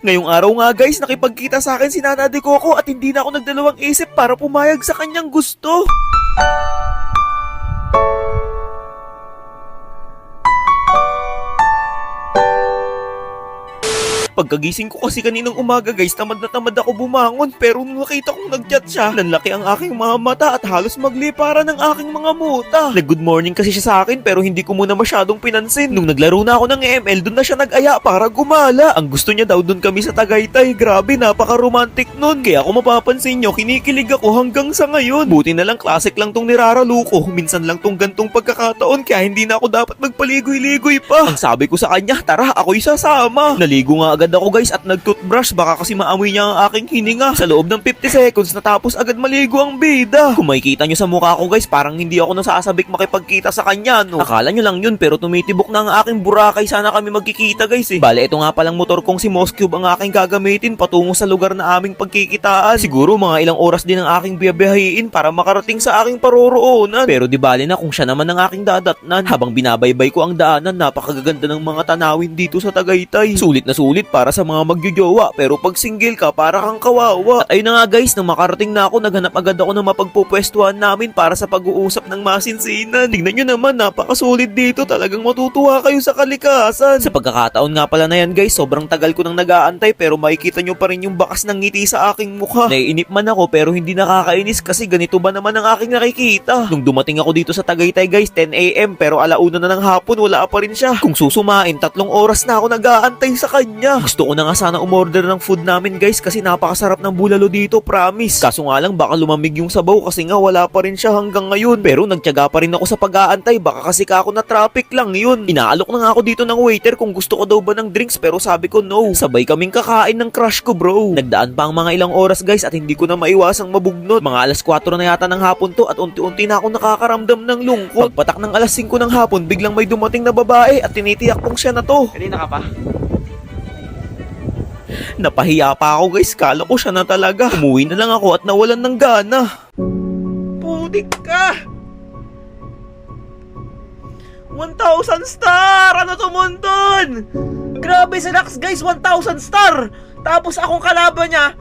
Ngayong araw nga guys, nakipagkita sa akin si Nana de Coco at hindi na ako nagdalawang isip para pumayag sa kanyang gusto. Pagkagising ko kasi kaninang umaga guys, tamad na tamad ako bumangon, pero nung nakita kong nag-chat siya, nanlaki ang aking mga mata at halos magliparan ng aking mga muta. Nag-good morning kasi siya sa akin pero hindi ko muna masyadong pinansin. Nung naglaro na ako ng ML, dun na siya nag-aya para gumala. Ang gusto niya daw dun kami sa Tagaytay. Grabe, napaka-romantic nun. Kaya kung mapapansin nyo, kinikilig ako hanggang sa ngayon. Buti na lang classic lang tong niraralo ko. Minsan lang tong gantong pagkakataon kaya hindi na ako dapat magpaligoy-ligoy pa. Ang sabi ko sa kanya, tara ako'y sasama. Naligo nga agad ako guys at nag-toothbrush, baka kasi maamoy niya ang aking hininga. Sa loob ng 50 seconds natapos agad maligo ang bida. Kung makikita nyo sa mukha ko guys, parang hindi ako nasasabik makipagkita sa kanya, no? Akala nyo lang yun pero tumitibok na ang aking Boracay. Sana kami magkikita guys eh. Bale, ito nga palang motor kong si Moscube ang aking gagamitin patungo sa lugar na aming pagkikitaan. Siguro mga ilang oras din ang aking biyabiyahin para makarating sa aking paroroonan. Pero di bale na kung siya naman ang aking dadatnan. Habang binabaybay ko ang daanan, napakaganda ng mga tanawin dito sa Tagaytay. Sulit na sulit para sa mga magjojowa, pero pag single ka, para kang kawawa. At ayun na nga guys, nang makarating na ako, naghanap agad ako ng mapagpupwestuhan namin para sa pag-uusap ng masinsinan. Tingnan nyo naman, napakasulit dito. Talagang matutuwa kayo sa kalikasan. Sa pagkakataon nga pala na yan guys, sobrang tagal ko nang nag-aantay pero makikita nyo pa rin yung bakas ng ngiti sa aking mukha. Naiinip man ako pero hindi nakakainis kasi ganito ba naman ang aking nakikita. Nung dumating ako dito sa Tagaytay guys, 10 AM pero alauna na ng hapon, wala pa rin siya. Kung susumain, 3 oras na ako nag-aantay sa kanya. Gusto ko na nga sana umorder ng food namin guys kasi napakasarap ng bulalo dito, promise. Kaso nga lang baka lumamig yung sabaw kasi nga wala pa rin siya hanggang ngayon. Pero nagtiyaga pa rin ako sa pag-aantay, baka kasi ka ako na traffic lang yun. Inaalok na nga ako dito ng waiter kung gusto ko daw ba ng drinks pero sabi ko no. Sabay kaming kakain ng crush ko bro. Nagdaan pa ang mga ilang oras guys at hindi ko na maiwasang mabugnot. Mga alas 4 na yata ng hapon to at unti-unti na ako nakakaramdam ng lungkot. Pagpatak ng alas 5 ng hapon, biglang may dumating na babae at tinitiyak kong siya na to. Kanina ka pa? Napahiya pa ako guys, kala ko siya na talaga. Umuwi na lang ako at nawalan ng gana. Putik ka! 1,000 star! Ano to Monton? Grabe si Lax guys, 1,000 star! Tapos akong kalaban niya,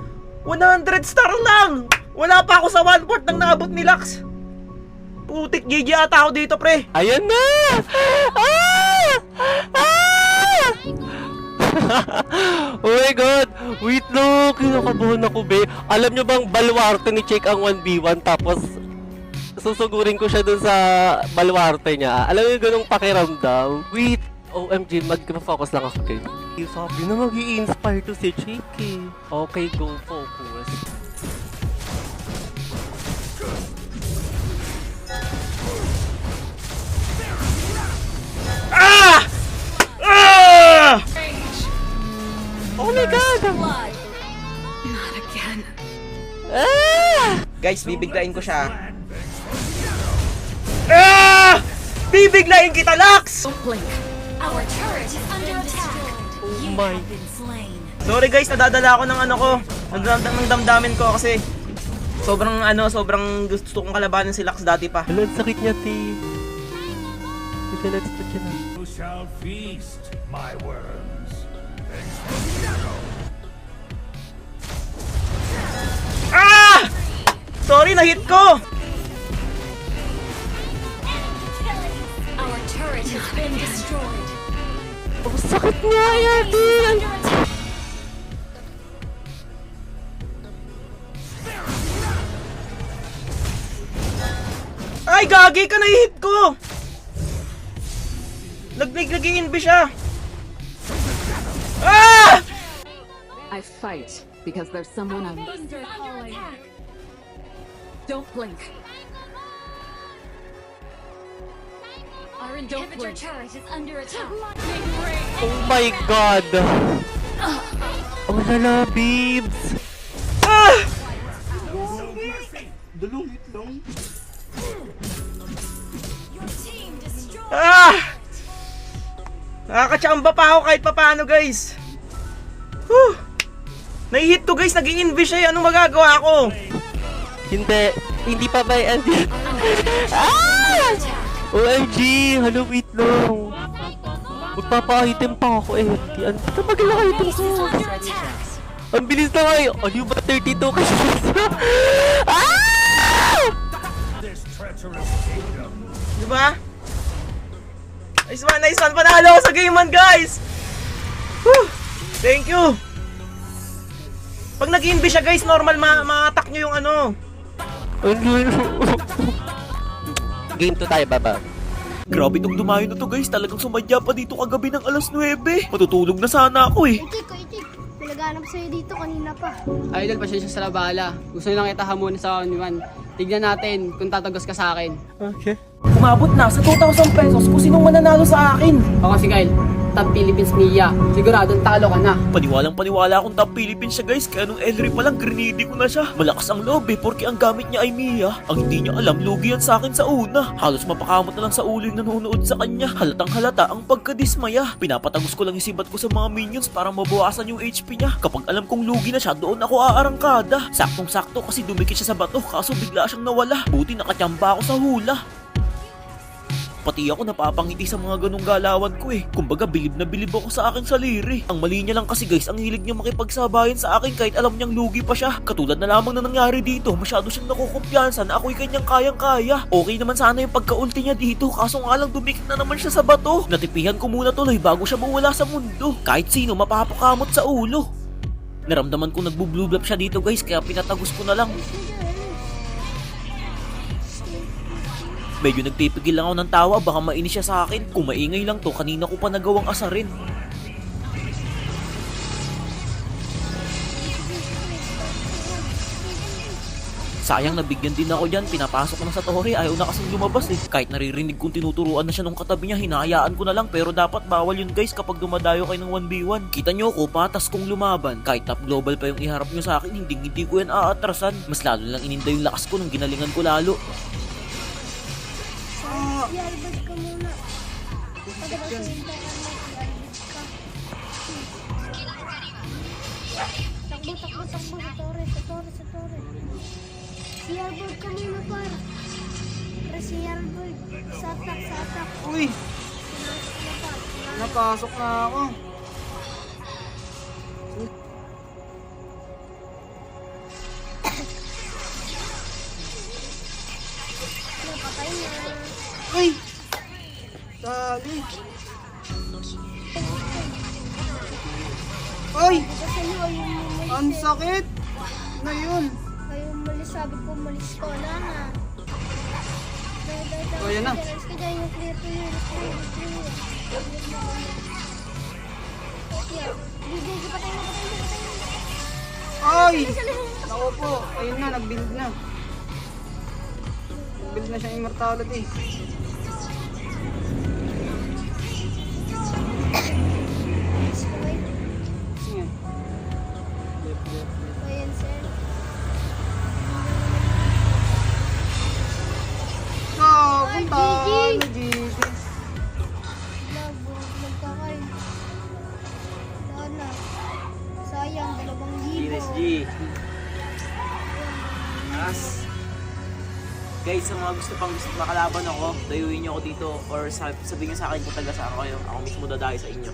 100 star lang! Wala pa ako sa 1/4 ng naabot ni Lax. Putik, GG ata ako dito pre. Ayan na! Ah! Ah! Oh my god! Wait no! Kinakabahan ako be. Alam nyo bang baluarte ni Check ang 1v1 tapos susugurin ko siya dun sa baluarte niya. Alam mo yung ganong pakiramdam? Wait! OMG, mag-focus lang ako kayo. Sabi na mag-i-inspire to si Check eh. Okay, go focus. Ah! Ah! Oh my god! Not again. Ah! Guys, bibiglain ko siya. Ah! Bibiglayin kita, Lax! Don't blink. Our turret is under attack. You my- have been slain. Sorry guys, nadadala ako ng ano ko. Ng damdamin ko kasi sobrang gusto kong kalabanin si Lax dati pa. Hello, ang sakit niya, T. Sige, let's touch it. You shall feast, my worms. Ah! Sorry, na-hit ko! Our turret has been destroyed. Ang sakit nga yan, T. Ay, gagi ka, na-hit ko! Nag-invi siya! Ah! I fight because there's someone I'm. Thunder calling. Don't blink. Our inhibitor turret is under attack. Oh my god! Oh lala, babes! Ah! Your team destroyed. Ah! Nakakatsamba pa ako kahit papaano guys. Whew! Nai-hit to guys, nag-i-invi siya. Anong magagawa ko? Hindi pa ba yan? Ah! OMG! Hello, wait lang. Magpapa-item pa ako eh. Ano ba mag-item ko? Ang bilis na kayo. Ano yung ba 32 kasi? Ah! This treacherous kingdom. Diba? Nice one. Panalo ako sa game man, guys! Whew! Thank you! Pag nag-invis siya, guys, normal ma-attack nyo yung ano. Game 2 tayo, baba. Grabe tong dumayo na to guys, talagang sumadya pa dito kagabi ng alas 9. Matutulog na sana ako eh. Itik. Naghanap sa'yo dito kanina pa. Idol, pasensya sa labala. Gusto nyo lang kita hamunin sa 1v1. Tignan natin kung tatagos ka sa akin. Umabot na sa 2,000 pesos kung sinong mananalo sa akin. Ako si Kyle, top Philippines Mia. Siguradong talo ka na. Paniwalang-paniwala akong top Philippines siya guys, kaya nung Elry pa lang grenade ko na siya. Malakas ang loob eh, porque ang gamit niya ay Mia. Ang hindi niya alam, lugi yan sa akin sa una. Halos mapakamot na lang sa ulo yung nanonood sa kanya. Halatang halata ang pagkadismaya. Pinapatagos ko lang yung sibat ko sa mga minions para mabawasan yung HP niya. Kapag alam kong lugi na siya, doon ako aarangkada. Saktong-sakto kasi dumikit siya sa bato, kaso bigla siyang nawala. Buti nakachamba ako sa hula. Pati ako napapangiti sa mga ganong galawan ko eh. Kumbaga bilib na bilib ako sa aking saliri. Ang mali niya lang kasi guys, ang hilig niya makipagsabayan sa akin kahit alam niyang lugi pa siya. Katulad na lamang na nangyari dito, masyado siyang nakukumpiyansa na ako'y kanyang kayang-kaya. Okay naman sana yung pagka-ulti niya dito, kaso nga lang dumikit na naman siya sa bato. Natipihan ko muna tuloy bago siya mawala sa mundo. Kahit sino mapapakamot sa ulo. Naramdaman ko nagbo-blue blop siya dito guys, kaya pinatagos ko na lang. Medyo nagpipigil lang ako ng tawa, baka mainis siya sa akin. Kung maingay lang to, kanina ko pa nagawang asarin. Sayang nabigyan din ako dyan, pinapasok ko na sa tore, ayaw na kasing lumabas eh. Kahit naririnig kong tinuturuan na siya nung katabi niya, hinahayaan ko na lang. Pero dapat bawal yun guys kapag dumadayo kayo ng 1v1. Kita nyo ko, patas kong lumaban. Kahit top global pa yung iharap nyo sa akin, hindi ko yan aatrasan. Mas lalo lang ininda yung lakas ko nung ginalingan ko lalo. Ialbad ka muna. Pagkakasintay ka na, ialbad ka. Takbo. Sa tore. Ialbad ka muna, par. Para si Ialbad. Sa attack. Uy, napasok na ako. Napatay na. Uy! Dali! Uy! Kasi nyo, ayun mo umalis Ang eh. sakit! Na yun! Ayun umalis, sabi ko umalis ka na. Oh, yan na. Alis ka dyan, yung clear to yun. Patay na. Ay! Naku po! Ayun na, nag-build na. Nag-build na siyang immortality. Sige. Ayan, sir. Punta Ay, na GG. Nagkakay. Wala. Sayang, 2,000. PSG. Guys, sa mga gusto makalaban ako, dayuin niyo ako dito or sabihin niyo sa akin kung taga saan kayo. Ako mismo dadayo sa inyo.